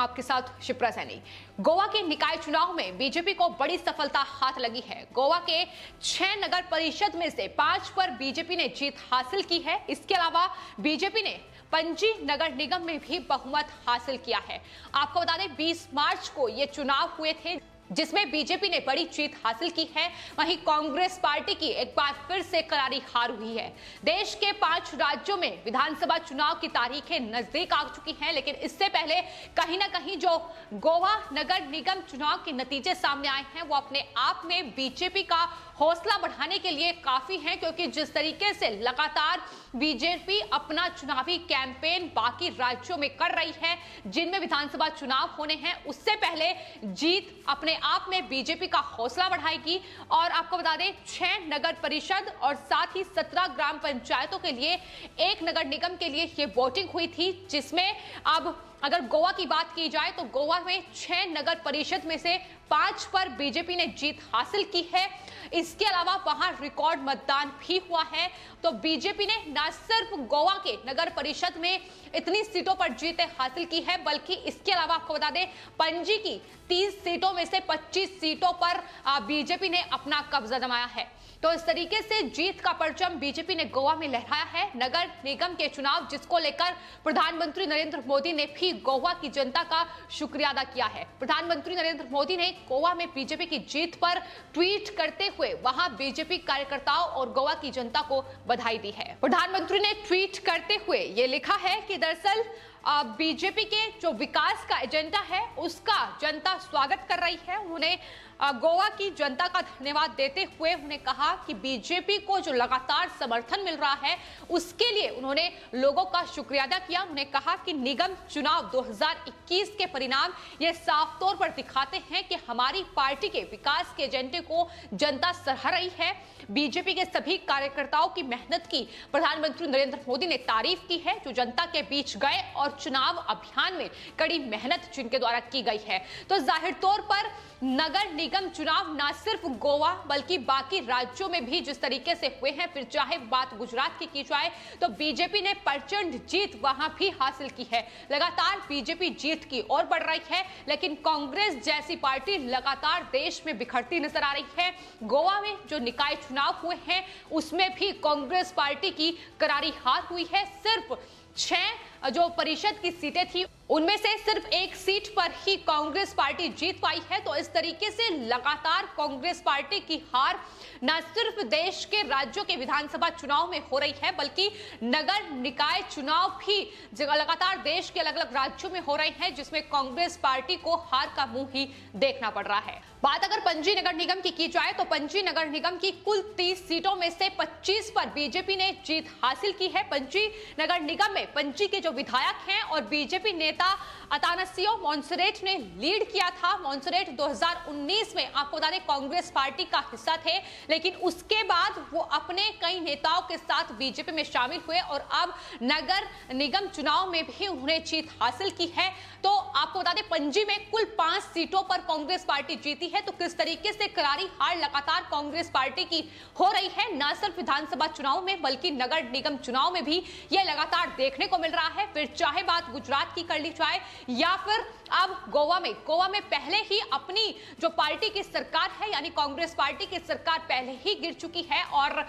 आपके साथ शिप्रा सैनी। गोवा के निकाय चुनाव में बीजेपी को बड़ी सफलता हाथ लगी है। गोवा के 6 नगर परिषद में से 5 पर बीजेपी ने जीत हासिल की है। इसके अलावा बीजेपी ने पणजी नगर निगम में भी बहुमत हासिल किया है। आपको बता दें 20 मार्च को ये चुनाव हुए थे जिसमें बीजेपी ने बड़ी जीत हासिल की है। वहीं कांग्रेस पार्टी की एक बार फिर से करारी हार हुई है। देश के 5 राज्यों में विधानसभा चुनाव की तारीखें नजदीक आ चुकी हैं, लेकिन इससे पहले कहीं ना कहीं जो गोवा नगर निगम चुनाव के नतीजे सामने आए हैं वो अपने आप में बीजेपी का हौसला बढ़ाने के लिए काफी हैं, क्योंकि जिस तरीके से लगातार बीजेपी अपना चुनावी कैंपेन बाकी राज्यों में कर रही है जिनमें विधानसभा चुनाव होने हैं, उससे पहले जीत अपने आप में बीजेपी का हौसला बढ़ाएगी। और आपको बता दें 6 नगर परिषद और साथ ही 17 ग्राम पंचायतों के लिए एक नगर निगम के लिए ये वोटिंग हुई थी, जिसमें अब अगर गोवा की बात की जाए तो गोवा में 6 नगर परिषद में से 5 पर बीजेपी ने जीत हासिल की है। इसके अलावा वहां रिकॉर्ड मतदान भी हुआ है। तो बीजेपी ने न सिर्फ गोवा के नगर परिषद में इतनी सीटों पर जीतें हासिल की है, बल्कि इसके अलावा आपको बता दें पणजी की 30 सीटों में से 25 सीटों पर बीजेपी ने अपना कब्जा जमाया है। तो इस तरीके से जीत का परचम बीजेपी ने गोवा में लहराया है। नगर निगम के चुनाव जिसको लेकर प्रधानमंत्री नरेंद्र मोदी ने भी गोवा की जनता का शुक्रिया अदा किया है। प्रधानमंत्री नरेंद्र मोदी ने गोवा में बीजेपी की जीत पर ट्वीट करते हुए वहां बीजेपी कार्यकर्ताओं और गोवा की जनता को बधाई दी है। प्रधानमंत्री ने ट्वीट करते हुए ये लिखा है कि दरअसल बीजेपी के जो विकास का एजेंडा है उसका जनता स्वागत कर रही है। उन्होंने गोवा की जनता का धन्यवाद देते हुए उन्होंने कहा कि बीजेपी को जो लगातार समर्थन मिल रहा है उसके लिए उन्होंने लोगों का शुक्रिया अदा किया। उन्होंने कहा कि निगम चुनाव 2021 के परिणाम ये साफ तौर पर दिखाते हैं कि हमारी पार्टी के विकास के एजेंडे को जनता सराह रही है। बीजेपी के सभी कार्यकर्ताओं की मेहनत की प्रधानमंत्री नरेंद्र मोदी ने तारीफ की है, जो जनता के बीच गए और चुनाव अभियान में कड़ी मेहनत जिनके द्वारा की गई है। तो जाहिर तौर पर नगर निगम चुनाव न सिर्फ गोवा बल्कि बाकी राज्यों में भी जिस तरीके से हुए हैं, फिर चाहे बात गुजरात की जाए तो बीजेपी ने प्रचंड जीत वहां भी हासिल की है। लगातार बीजेपी जीत की ओर बढ़ रही है, लेकिन कांग्रेस जैसी पार्टी लगातार देश में बिखरती नजर आ रही है। गोवा में जो निकाय चुनाव हुए हैं उसमें भी कांग्रेस पार्टी की करारी हार हुई है। सिर्फ 6 जो परिषद की सीटें थी उनमें से सिर्फ 1 सीट पर ही कांग्रेस पार्टी जीत पाई है। तो इस तरीके से लगातार कांग्रेस पार्टी की हार न सिर्फ देश के राज्यों के विधानसभा चुनाव में हो रही है, बल्कि नगर निकाय चुनाव भी लगातार देश के अलग अलग राज्यों में हो रहे हैं, जिसमें कांग्रेस पार्टी को हार का मुंह ही देखना पड़ रहा है। बात अगर पणजी नगर निगम की जाए तो पणजी नगर निगम की कुल 30 सीटों में से 25 पर बीजेपी ने जीत हासिल की है। पणजी नगर निगम में पणजी के जो विधायक हैं और बीजेपी नेता अतानासियो मोंसेरेट ने लीड किया था। मोंसेरेट 2019 में आपको बता दें कांग्रेस पार्टी का हिस्सा थे, लेकिन उसके बाद वो अपने कई नेताओं के साथ बीजेपी में शामिल हुए और अब नगर निगम चुनाव में भी उन्होंने जीत हासिल की है। तो आपको बता दें पणजी में कुल 5 सीटों पर कांग्रेस पार्टी जीती है। तो किस तरीके से करारी हार लगातार कांग्रेस पार्टी की हो रही है, न सिर्फ विधानसभा चुनाव में बल्कि नगर निगम चुनाव में भी यह लगातार देखने को मिल रहा है। फिर चाहे बात गुजरात की कर ली जाए या फिर अब गोवा में पहले ही अपनी जो पार्टी की सरकार है यानी कांग्रेस पार्टी की सरकार पहले ही गिर चुकी है और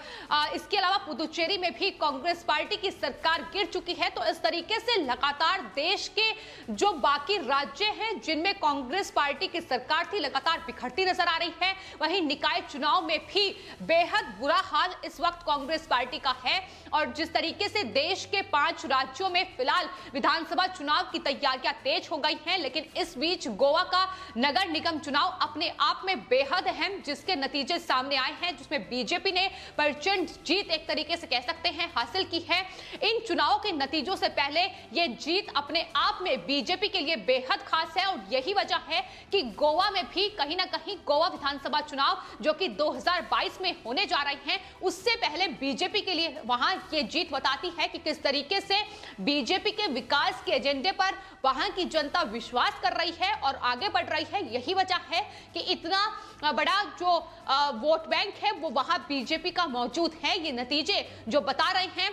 इसके अलावा पुदुचेरी में भी कांग्रेस पार्टी की सरकार गिर चुकी है। तो इस तरीके से लगातार देश के जो बाकी राज्य हैं जिनमें कांग्रेस पार्टी की सरकार थी लगातार बिखरती नजर आ रही है। वहीं निकाय चुनाव में भी बेहद बुरा हाल इस वक्त कांग्रेस पार्टी का है और जिस तरीके से देश के 5 राज्यों में फिलहाल विधानसभा चुनाव की तैयारियां तेज हो गई हैं, लेकिन इस बीच गोवा का नगर निगम चुनाव अपने आप में बेहद अहम जिसके नतीजे सामने आए हैं, जिसमें बीजेपी ने प्रचंड जीत एक तरीके से कह सकते हैं हासिल की है। इन चुनावों के नतीजों से पहले यह जीत अपने आप में बीजेपी के लिए बेहद खास है और यही वजह है कि गोवा में भी कहीं ना कहीं गोवा विधानसभा चुनाव जो कि 2022 में होने जा रहे हैं उससे पहले बीजेपी के लिए वहां ये जीत बताती है कि किस तरीके से बीजेपी के विकास के एजेंडे पर वहां की जनता विश्वास कर रही है और आगे बढ़ रही है। यही वजह है कि इतना बड़ा जो वोट बैंक है वो वहां बीजेपी का मौजूद है। ये नतीजे जो बता रहे हैं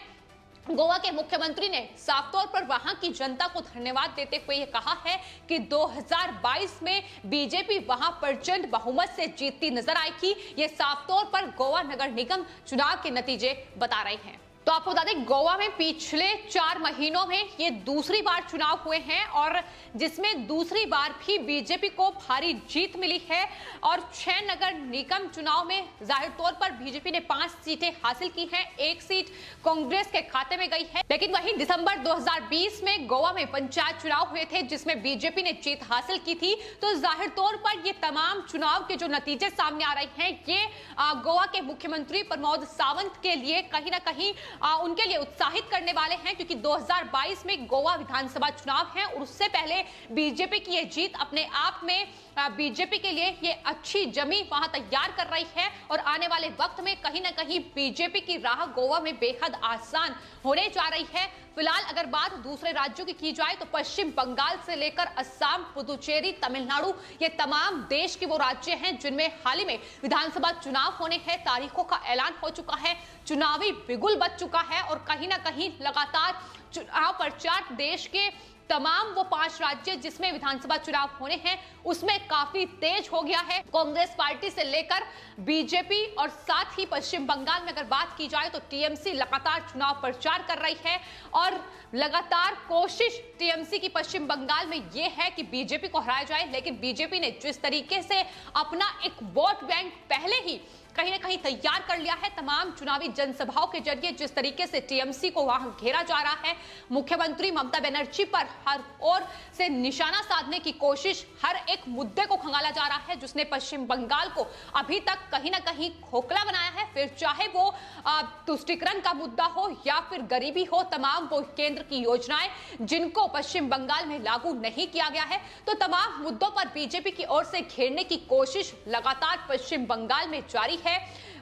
गोवा के मुख्यमंत्री ने साफ तौर पर वहां की जनता को धन्यवाद देते हुए यह कहा है कि 2022 में बीजेपी वहां प्रचंड बहुमत से जीतती नजर आई थी। ये साफ तौर पर गोवा नगर निगम चुनाव के नतीजे बता रहे हैं। तो आपको बता दें, गोवा में पिछले 4 महीनों में ये दूसरी बार चुनाव हुए हैं और जिसमें दूसरी बार भी बीजेपी को भारी जीत मिली है और 6 नगर निगम चुनाव में जाहिर तौर पर बीजेपी ने 5 सीटें हासिल की हैं, 1 सीट कांग्रेस के खाते में गई है। लेकिन वहीं दिसंबर 2020 में गोवा में पंचायत चुनाव हुए थे जिसमें बीजेपी ने जीत हासिल की थी। तो जाहिर तौर पर ये तमाम चुनाव के जो नतीजे सामने आ रहे हैं, ये गोवा के मुख्यमंत्री प्रमोद सावंत के लिए कहीं ना कहीं उनके लिए उत्साहित करने वाले हैं, क्योंकि 2022 में गोवा विधानसभा चुनाव है और उससे पहले बीजेपी की ये जीत अपने आप में बीजेपी के लिए ये अच्छी जमी वहां तैयार कर रही है और आने वाले वक्त में कहीं ना कहीं बीजेपी की राह गोवा में बेहद आसान होने जा रही है। फिलहाल अगर बात दूसरे राज्यों की जाए तो पश्चिम बंगाल से लेकर असम, पुदुचेरी, तमिलनाडु, ये तमाम देश के वो राज्य हैं जिनमें हाल ही में विधानसभा चुनाव होने हैं। तारीखों का ऐलान हो चुका है, चुनावी बिगुल बज चुका है और कहीं ना कहीं लगातार चुनाव प्रचार देश के तमाम वो 5 राज्य जिसमें विधानसभा चुनाव होने हैं उसमें काफी तेज हो गया है। कांग्रेस पार्टी से लेकर बीजेपी और साथ ही पश्चिम बंगाल में अगर बात की जाए तो टीएमसी लगातार चुनाव प्रचार कर रही है और लगातार कोशिश टीएमसी की पश्चिम बंगाल में यह है कि बीजेपी को हराया जाए। लेकिन बीजेपी ने जिस तरीके से अपना एक वोट बैंक पहले ही कहीं ना कहीं तैयार कर लिया है, तमाम चुनावी जनसभाओं के जरिए जिस तरीके से टीएमसी को वहां घेरा जा रहा है, मुख्यमंत्री ममता बनर्जी पर हर ओर से निशाना साधने की कोशिश, हर एक मुद्दे को खंगाला जा रहा है जिसने पश्चिम बंगाल को अभी तक कहीं ना कहीं खोखला बनाया है। फिर चाहे वो तुष्टीकरण का मुद्दा हो या फिर गरीबी हो, तमाम वो केंद्र की योजनाएं जिनको पश्चिम बंगाल में लागू नहीं किया गया है, तो तमाम मुद्दों पर बीजेपी की ओर से घेरने की कोशिश लगातार पश्चिम बंगाल में जारी है।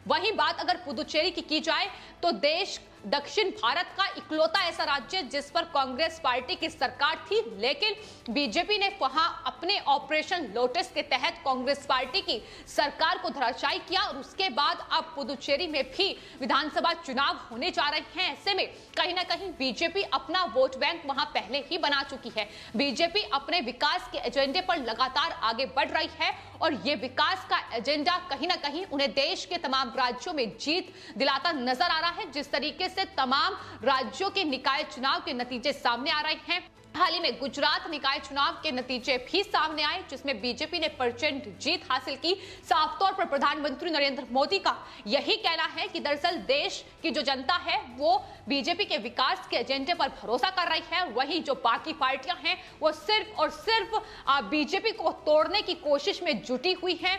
वहीं बात अगर पुदुचेरी की जाए तो देश दक्षिण भारत का इकलौता ऐसा राज्य जिस पर कांग्रेस पार्टी की सरकार थी, लेकिन बीजेपी ने वहां अपने ऑपरेशन लोटस के तहत कांग्रेस पार्टी की सरकार को धराशायी किया और उसके बाद अब पुदुचेरी में भी विधानसभा चुनाव होने जा रहे हैं। ऐसे में कहीं ना कहीं बीजेपी अपना वोट बैंक वहां पहले ही बना चुकी है। बीजेपी अपने विकास के एजेंडे पर लगातार आगे बढ़ रही है और ये विकास का एजेंडा कहीं ना कहीं उन्हें देश के तमाम राज्यों में जीत दिलाता नजर आ रहा है। जिस तरीके से तमाम राज्यों के निकाय चुनाव के नतीजे सामने आ रहे हैं, हाल ही में गुजरात निकाय चुनाव के नतीजे भी सामने आए जिसमें बीजेपी ने प्रचंड जीत हासिल की। साफ तौर पर प्रधानमंत्री नरेंद्र मोदी का यही कहना है कि दरअसल देश की जो जनता है वो बीजेपी के विकास के एजेंडे पर भरोसा कर रही है, वहीं जो बाकी पार्टियां हैं वो सिर्फ और सिर्फ बीजेपी को तोड़ने की कोशिश में जुटी हुई हैं।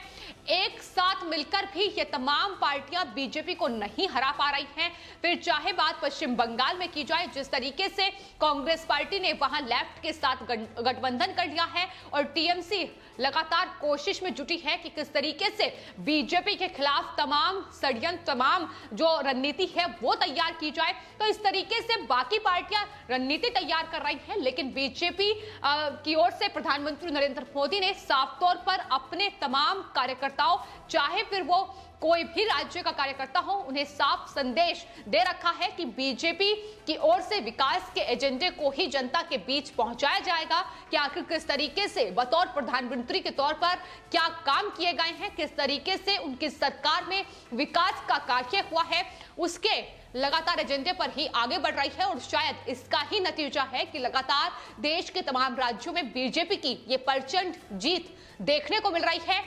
एक साथ मिलकर भी ये तमाम पार्टियां बीजेपी को नहीं हरा पा रही हैं। फिर चाहे बात पश्चिम बंगाल में की जाए, जिस तरीके से कांग्रेस पार्टी ने वहां लेफ्ट के साथ गठबंधन कर लिया है और टीएमसी लगातार कोशिश में जुटी है कि किस तरीके से बीजेपी के खिलाफ तमाम षड्यंत्र, तमाम जो रणनीति है वो तैयार की जाए। तो इस तरीके से बाकी पार्टियां रणनीति तैयार कर रही हैं, लेकिन बीजेपी की ओर से प्रधानमंत्री नरेंद्र मोदी ने साफ तौर पर अपने तमाम कार्यकर्ताओं, चाहे फिर वो कोई भी राज्य का कार्यकर्ता हो, उन्हें साफ संदेश दे रखा है कि बीजेपी की ओर से विकास के एजेंडे को ही जनता के बीच पहुंचाया जाएगा कि आखिर किस तरीके से बतौर प्रधानमंत्री के तौर पर क्या काम किए गए हैं, किस तरीके से उनकी सरकार में विकास का कार्य हुआ है, उसके लगातार एजेंडे पर ही आगे बढ़ रही है। और शायद इसका ही नतीजा है कि लगातार देश के तमाम राज्यों में बीजेपी की ये प्रचंड जीत देखने को मिल रही है।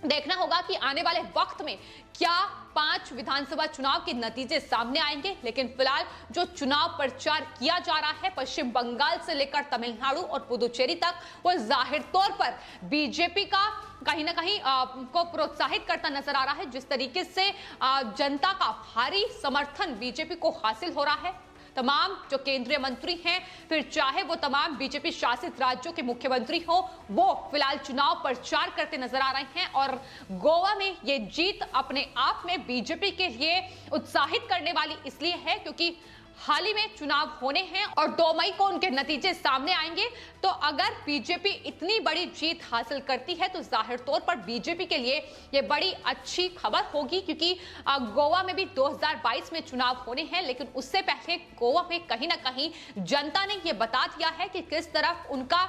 देखना होगा कि आने वाले वक्त में क्या 5 विधानसभा चुनाव के नतीजे सामने आएंगे। लेकिन फिलहाल जो चुनाव प्रचार किया जा रहा है पश्चिम बंगाल से लेकर तमिलनाडु और पुदुचेरी तक, वो जाहिर तौर पर बीजेपी का कहीं ना कहीं को प्रोत्साहित करता नजर आ रहा है। जिस तरीके से जनता का भारी समर्थन बीजेपी को हासिल हो रहा है, तमाम जो केंद्रीय मंत्री हैं, फिर चाहे वो तमाम बीजेपी शासित राज्यों के मुख्यमंत्री हो, वो फिलहाल चुनाव प्रचार करते नजर आ रहे हैं। और गोवा में ये जीत अपने आप में बीजेपी के लिए उत्साहित करने वाली इसलिए है क्योंकि हाल ही में चुनाव होने हैं और 2 मई को उनके नतीजे सामने आएंगे। तो अगर बीजेपी इतनी बड़ी जीत हासिल करती है तो जाहिर तौर पर बीजेपी के लिए यह बड़ी अच्छी खबर होगी, क्योंकि गोवा में भी 2022 में चुनाव होने हैं, लेकिन उससे पहले गोवा में कहीं ना कहीं जनता ने यह बता दिया है कि किस तरफ उनका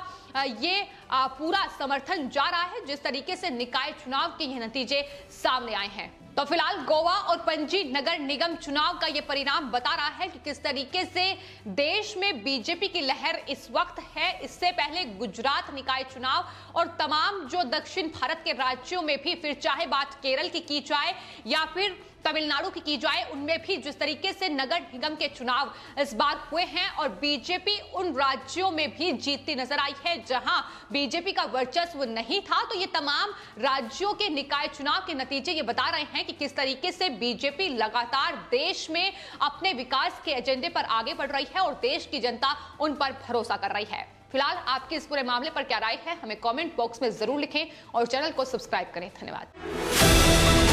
ये पूरा समर्थन जा रहा है, जिस तरीके से निकाय चुनाव के ये नतीजे सामने आए हैं। तो फिलहाल गोवा और पणजी नगर निगम चुनाव का ये परिणाम बता रहा है कि किस तरीके से देश में बीजेपी की लहर इस वक्त है। इससे पहले गुजरात निकाय चुनाव और तमाम जो दक्षिण भारत के राज्यों में भी, फिर चाहे बात केरल की जाए या फिर तमिलनाडु की जाए, उनमें भी जिस तरीके से नगर निगम के चुनाव इस बार हुए हैं और बीजेपी उन राज्यों में भी जीतती नजर आई है जहां बीजेपी का वर्चस्व नहीं था। तो ये तमाम राज्यों के निकाय चुनाव के नतीजे ये बता रहे हैं कि किस तरीके से बीजेपी लगातार देश में अपने विकास के एजेंडे पर आगे बढ़ रही है और देश की जनता उन पर भरोसा कर रही है। फिलहाल आपके इस पूरे मामले पर क्या राय है, हमें कमेंट बॉक्स में जरूर लिखें और चैनल को सब्सक्राइब करें। धन्यवाद।